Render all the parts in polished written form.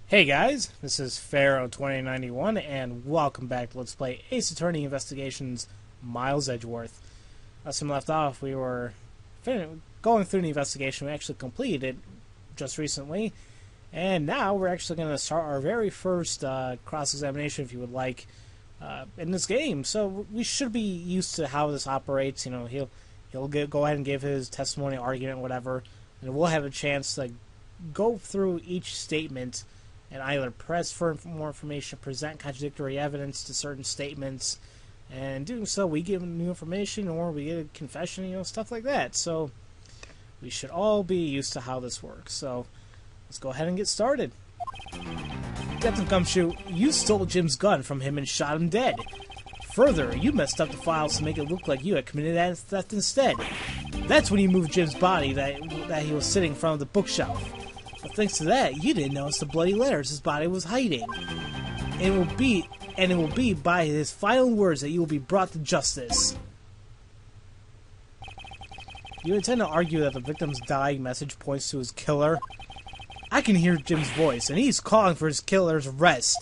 Hey guys, this is Pharaoh 2091 and welcome back to Let's Play Ace Attorney Investigations Miles Edgeworth. Last time we left off, we were going through the investigation. We actually completed it just recently, and now we're actually going to start our very first cross-examination, if you would like, in this game. So we should be used to how this operates. You know, he'll go ahead and give his testimony, argument, whatever, and we'll have a chance to go through each statement and either press for more information, present contradictory evidence to certain statements, and in doing so, we give new information or we get a confession, you know, stuff like that. So we should all be used to how this works. So let's go ahead and get started. Detective Gumshoe, you stole Jim's gun from him and shot him dead. Further, you messed up the files to make it look like you had committed that theft instead. That's when you moved Jim's body that he was sitting in front of the bookshelf. But thanks to that, you didn't notice the bloody letters his body was hiding. And it will be by his final words that you will be brought to justice. You intend to argue that the victim's dying message points to his killer? I can hear Jim's voice, and he's calling for his killer's arrest.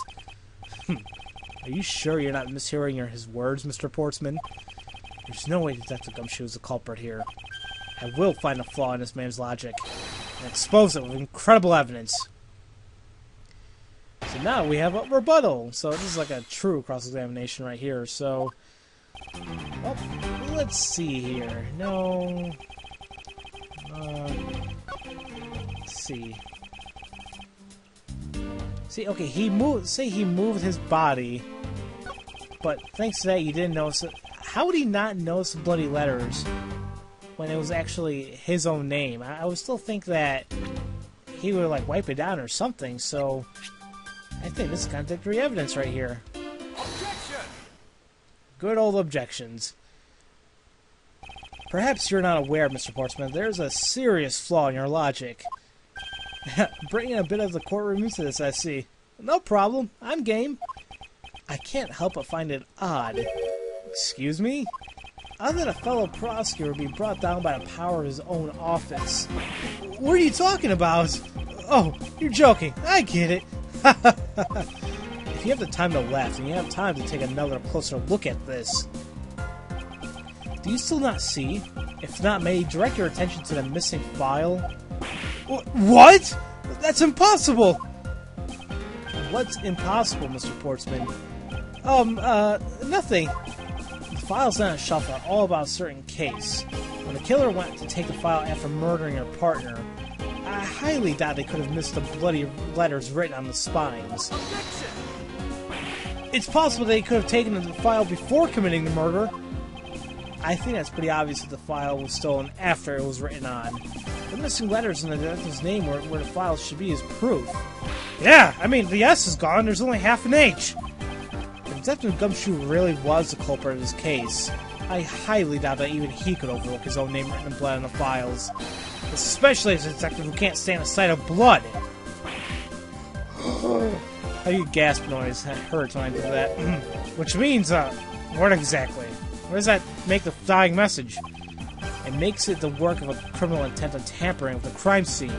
Are you sure you're not mishearing his words, Mr. Portsman? There's no way Detective Gumshoe is the culprit here. I will find a flaw in this man's logic and expose it with incredible evidence. So now we have a rebuttal. So this is like a true cross-examination right here. So, well, let's see here. No. Let's see. See, okay, he moved his body, but thanks to that you didn't notice it. How would he not notice the bloody letters when it was actually his own name? I would still think that he would like wipe it down or something, so I think this is contradictory evidence right here. Objection! Good old objections. Perhaps you're not aware, Mr. Portsman, there's a serious flaw in your logic. Bringing a bit of the courtroom into this, I see. No problem, I'm game. I can't help but find it odd. Excuse me? Other than a fellow prosecutor be brought down by the power of his own office. What are you talking about? Oh, you're joking. I get it. If you have the time to laugh, then you have time to take another closer look at this. Do you still not see? If not, may you direct your attention to the missing file? What? That's impossible! What's impossible, Mr. Portsman? Nothing. The files on a shelf are all about a certain case. When the killer went to take the file after murdering her partner, I highly doubt they could have missed the bloody letters written on the spines. It's possible they could have taken the file before committing the murder. I think that's pretty obvious that the file was stolen after it was written on. The missing letters in the detective's name where the file should be is proof. Yeah, I mean, the S is gone, there's only half an H. If Detective Gumshoe really was the culprit of this case, I highly doubt that even he could overlook his own name written in blood on the files. Especially as a detective who can't stand the sight of blood. How you gasp noise? That hurts when I do that. Which means, what exactly? What does that make the dying message? It makes it the work of a criminal intent on tampering with the crime scene.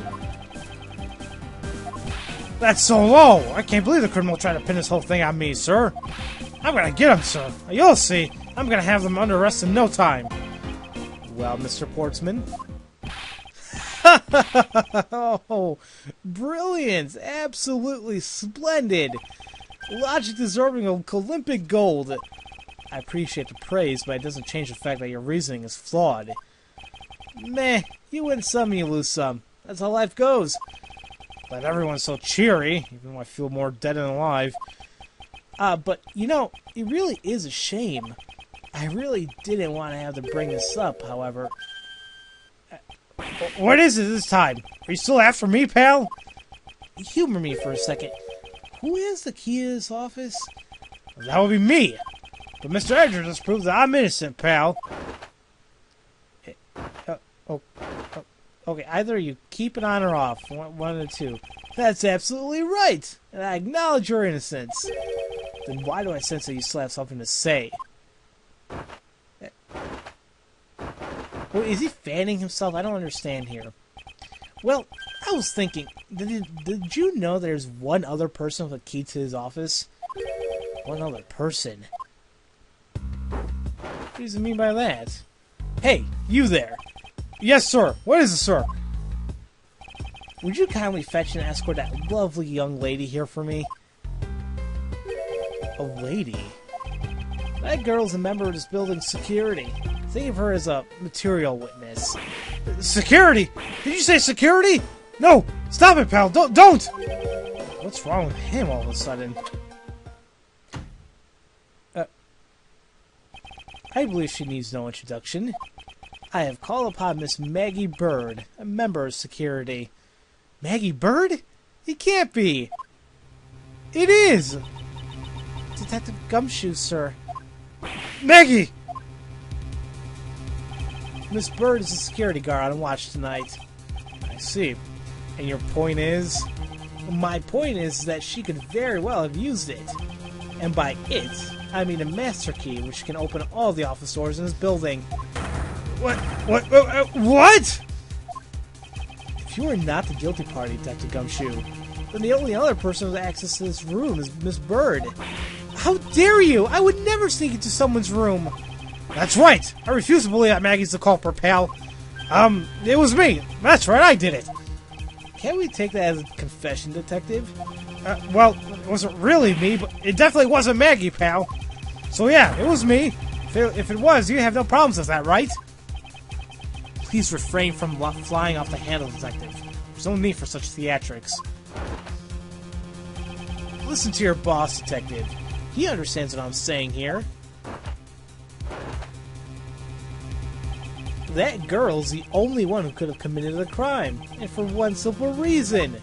That's so low! I can't believe the criminal tried to pin this whole thing on me, sir. I'm gonna get him, sir. You'll see. I'm gonna have them under arrest in no time. Well, Mr. Portsman. Oh, brilliant! Absolutely splendid! Logic deserving of Olympic gold. I appreciate the praise, but it doesn't change the fact that your reasoning is flawed. Meh, you win some, you lose some. That's how life goes. But everyone's so cheery, even though I feel more dead than alive. But, you know, it really is a shame. I really didn't want to have to bring this up, however. What is it this time? Are you still after me, pal? Humor me for a second. Who has the key to this office? That would be me. But Mr. Edgeworth just proved that I'm innocent, pal. Okay, either you keep it on or off. One of the two. That's absolutely right. And I acknowledge your innocence. Then why do I sense that you still have something to say? Well, is he fanning himself? I don't understand here. Well, I was thinking, did you know there's one other person with a key to his office? One other person? What does it mean by that? Hey, you there! Yes, sir! What is it, sir? Would you kindly fetch and escort that lovely young lady here for me? A lady? That girl's a member of this building's security. Think of her as a material witness. Security? Did you say security? No! Stop it, pal! Don't! What's wrong with him all of a sudden? I believe she needs no introduction. I have called upon Miss Maggie Bird, a member of security. Maggie Bird? It can't be! It is! Detective Gumshoe, sir. Maggie! Miss Bird is a security guard on watch tonight. I see. And your point is? My point is that she could very well have used it. And by it, I mean a master key, which can open all the office doors in this building. What? What? If you are not the guilty party, Detective Gumshoe, then the only other person with access to this room is Miss Bird. How dare you! I would never sneak into someone's room! That's right! I refuse to believe that Maggie's the culprit, pal. It was me! That's right, I did it! Can't we take that as a confession, Detective? Well, it wasn't really me, but it definitely wasn't Maggie, pal. So yeah, it was me. If it was, you have no problems with that, right? Please refrain from flying off the handle, Detective. There's no need for such theatrics. Listen to your boss, Detective. He understands what I'm saying here. That girl's the only one who could have committed the crime, and for one simple reason.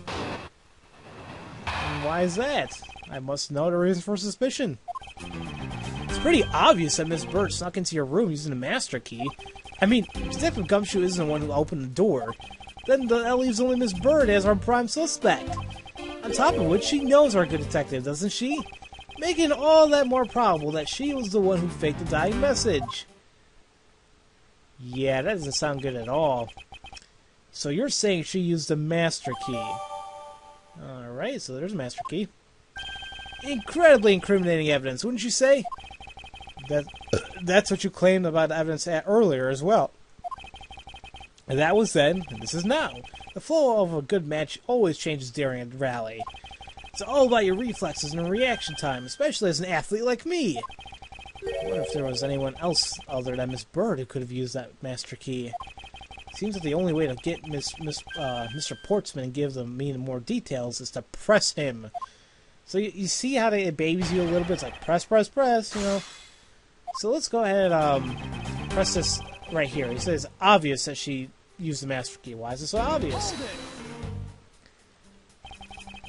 And why is that? I must know the reason for suspicion. It's pretty obvious that Miss Bird snuck into your room using the master key. I mean, Detective Gumshoe isn't the one who opened the door. Then that leaves only Miss Bird as our prime suspect. On top of which, she knows our good detective, doesn't she? Making all that more probable that she was the one who faked the dying message. Yeah, that doesn't sound good at all. So you're saying she used the master key. Alright, so there's a master key. Incredibly incriminating evidence, wouldn't you say? That's what you claimed about the evidence earlier as well. And that was then, and this is now. The flow of a good match always changes during a rally. It's all about your reflexes and reaction time, especially as an athlete like me. I wonder if there was anyone else other than Miss Bird who could have used that master key. Seems that the only way to get Mr. Portsman and give me more details is to press him. So you see how it babies you a little bit? It's like press, you know. So let's go ahead and press this right here. He says it's obvious that she used the master key. Why is it so obvious?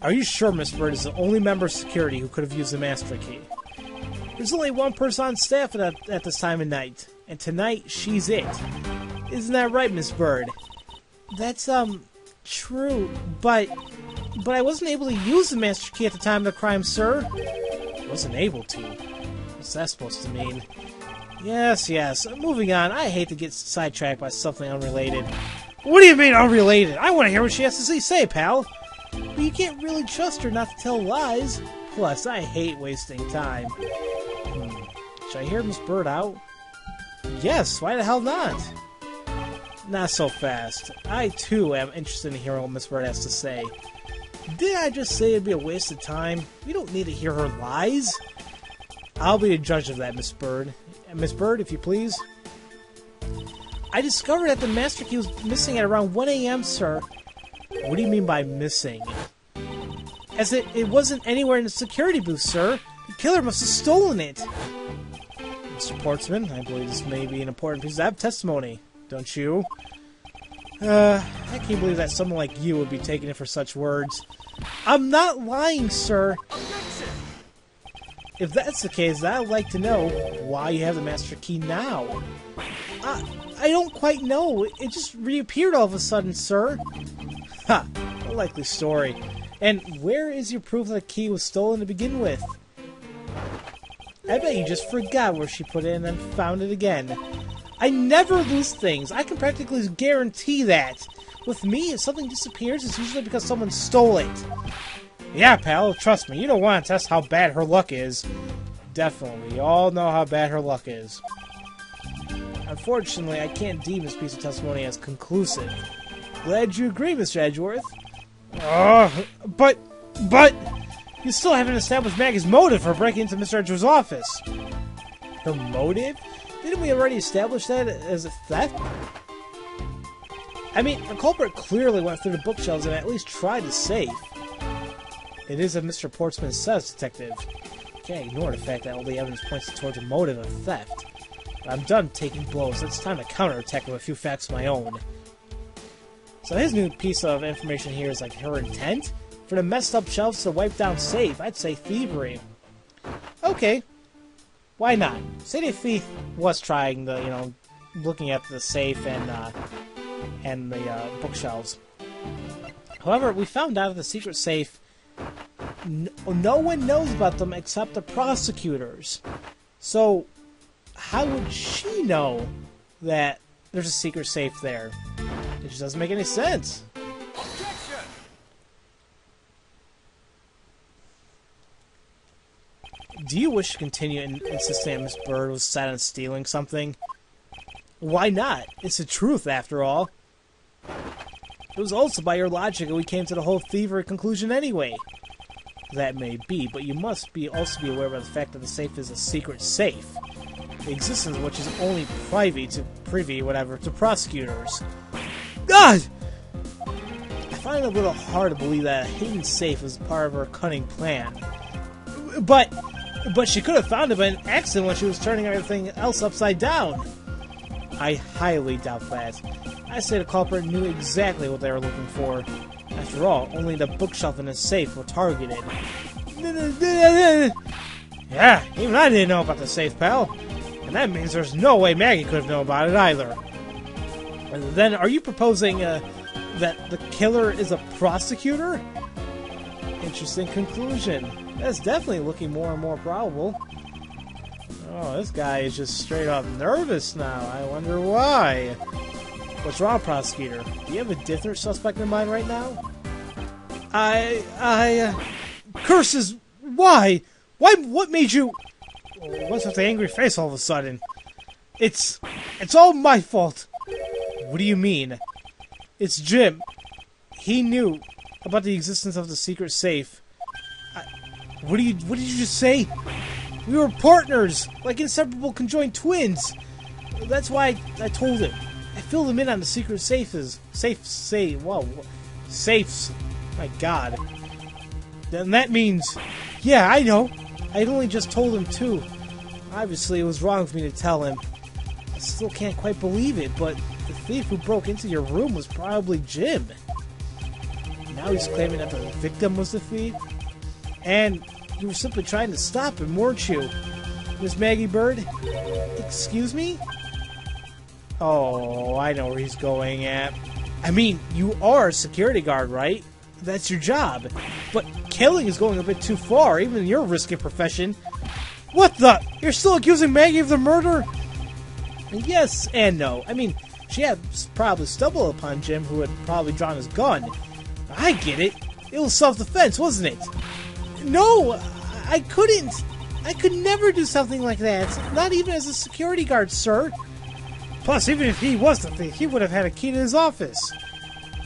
Are you sure Miss Bird is the only member of security who could have used the master key? There's only one person on staff at this time of night, and tonight she's it. Isn't that right, Miss Bird? That's true, but I wasn't able to use the master key at the time of the crime, sir. Wasn't able to? What's that supposed to mean? Yes. Moving on. I hate to get sidetracked by something unrelated. What do you mean unrelated? I want to hear what she has to say, pal. But you can't really trust her not to tell lies. Plus, I hate wasting time. Should I hear Miss Bird out? Yes, why the hell not? Not so fast. I, too, am interested in hearing what Miss Bird has to say. Did I just say it'd be a waste of time? We don't need to hear her lies. I'll be a judge of that, Miss Bird. Miss Bird, if you please. I discovered that the master key was missing at around 1 a.m., sir. What do you mean by missing? As it wasn't anywhere in the security booth, sir. The killer must have stolen it. Mr. Portsman, I believe this may be an important piece of testimony, don't you? I can't believe that someone like you would be taking it for such words. I'm not lying, sir. If that's the case, I'd like to know why you have the master key now. I don't quite know. It just reappeared all of a sudden, sir. Ha! A likely story. And where is your proof that the key was stolen to begin with? I bet you just forgot where she put it and then found it again. I never lose things. I can practically guarantee that. With me, if something disappears, it's usually because someone stole it. Yeah, pal, trust me, you don't want to test how bad her luck is. Definitely, we all know how bad her luck is. Unfortunately, I can't deem this piece of testimony as conclusive. Glad you agree, Mr. Edgeworth. But... You still haven't established Maggie's motive for breaking into Mr. Edgeworth's office. Her motive? Didn't we already establish that as a theft? I mean, the culprit clearly went through the bookshelves and at least tried the safe. It is as Mr. Portsman says, Detective. Can't ignore the fact that all the evidence points towards a motive of theft. But I'm done taking blows. It's time to counterattack with a few facts of my own. So his new piece of information here is like her intent? For the messed up shelves to wipe down safe, I'd say thievery. Okay. Why not? Say the thief was trying the, looking at the safe and the bookshelves. However, we found out that the secret safe, no one knows about them except the prosecutors. So, how would she know that there's a secret safe there? It just doesn't make any sense. Objection! Do you wish to continue insisting that Miss Bird was set on stealing something? Why not? It's the truth, after all. It was also by your logic that we came to the whole thievery conclusion anyway. That may be, but you must also be aware of the fact that the safe is a secret safe. The existence of which is only privy to prosecutors. God! I find it a little hard to believe that a hidden safe was part of her cunning plan. But she could have found it by an accident when she was turning everything else upside down. I highly doubt that. I say the culprit knew exactly what they were looking for. After all, only the bookshelf and the safe were targeted. Yeah, even I didn't know about the safe, pal. And that means there's no way Maggie could have known about it either. Then, are you proposing that the killer is a prosecutor? Interesting conclusion. That's definitely looking more and more probable. Oh, this guy is just straight up nervous now. I wonder why. What's wrong, prosecutor? Do you have a different suspect in mind right now? Curses! Why? What made you... What's with the angry face all of a sudden? It's all my fault. What do you mean? It's Jim. He knew about the existence of the secret safe. What did you just say? We were partners, like inseparable conjoined twins. That's why I told him. I filled him in on the secret safes. Safes. My God. Then that means, yeah, I know. I'd only just told him too. Obviously, it was wrong for me to tell him. I still can't quite believe it, but the thief who broke into your room was probably Jim. Now he's claiming that the victim was the thief? And you were simply trying to stop him, weren't you? Miss Maggie Bird? Excuse me? Oh, I know where he's going at. I mean, you are a security guard, right? That's your job. But killing is going a bit too far, even in your risky profession. What the? You're still accusing Maggie of the murder? Yes and no. I mean, she had probably stumbled upon Jim, who had probably drawn his gun. I get it. It was self-defense, wasn't it? No, I couldn't. I could never do something like that. Not even as a security guard, sir. Plus, even if he was the thief, he would have had a key to his office.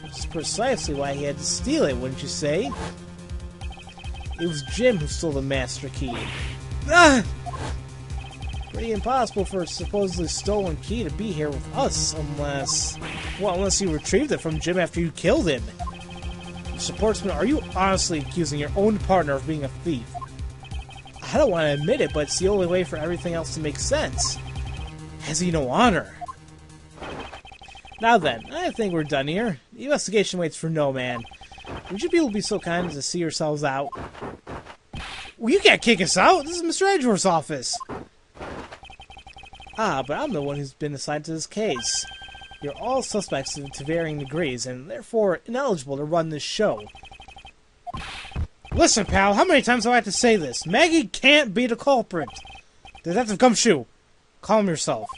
Which is precisely why he had to steal it, wouldn't you say? It was Jim who stole the master key. Ah! Pretty impossible for a supposedly stolen key to be here with us, unless you retrieved it from Jim after you killed him. Mr. Portsman, are you honestly accusing your own partner of being a thief? I don't want to admit it, but it's the only way for everything else to make sense. Has he no honor? Now then, I think we're done here. The investigation waits for no man. Would you people be so kind as to see yourselves out? Well, you can't kick us out! This is Mr. Edgeworth's office! Ah, but I'm the one who's been assigned to this case. You're all suspects to varying degrees, and therefore ineligible to run this show. Listen, pal, how many times do I have to say this? Maggie can't be the culprit! Detective Gumshoe, calm yourself.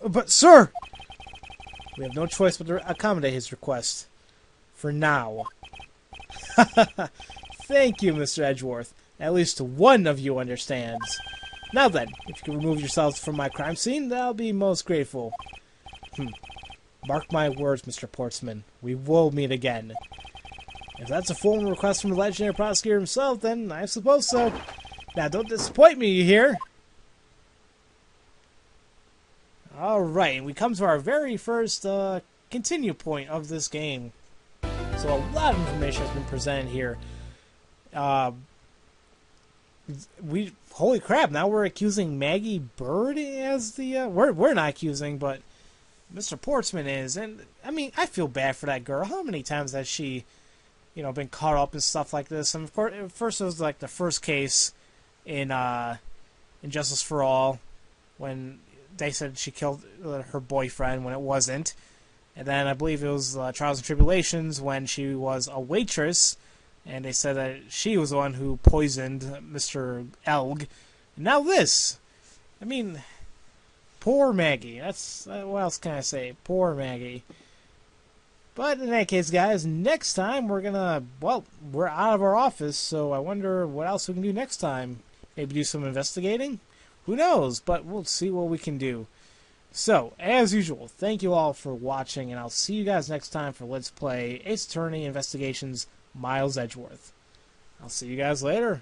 But, sir! We have no choice but to accommodate his request. For now. Thank you, Mr. Edgeworth. At least one of you understands. Now then, if you can remove yourselves from my crime scene, I'll be most grateful. Mark my words, Mr. Portsman. We will meet again. If that's a formal request from the legendary prosecutor himself, then I suppose so. Now, don't disappoint me, you hear? Alright, and we come to our very first continue point of this game. So a lot of information has been presented here. Holy crap, now we're accusing Maggie Bird as the, we're not accusing, but Mr. Portsman is, and, I mean, I feel bad for that girl. How many times has she, you know, been caught up in stuff like this? And of course, at first it was like the first case in Justice for All, when they said she killed her boyfriend when it wasn't. And then I believe it was Trials and Tribulations when she was a waitress, and they said that she was the one who poisoned Mr. Elg. And now this. I mean, poor Maggie. That's what else can I say? Poor Maggie. But in that case, guys, next time we're gonna, well, we're out of our office, so I wonder what else we can do next time. Maybe do some investigating? Who knows? But we'll see what we can do. So, as usual, thank you all for watching, and I'll see you guys next time for Let's Play Ace Attorney Investigations Miles Edgeworth. I'll see you guys later.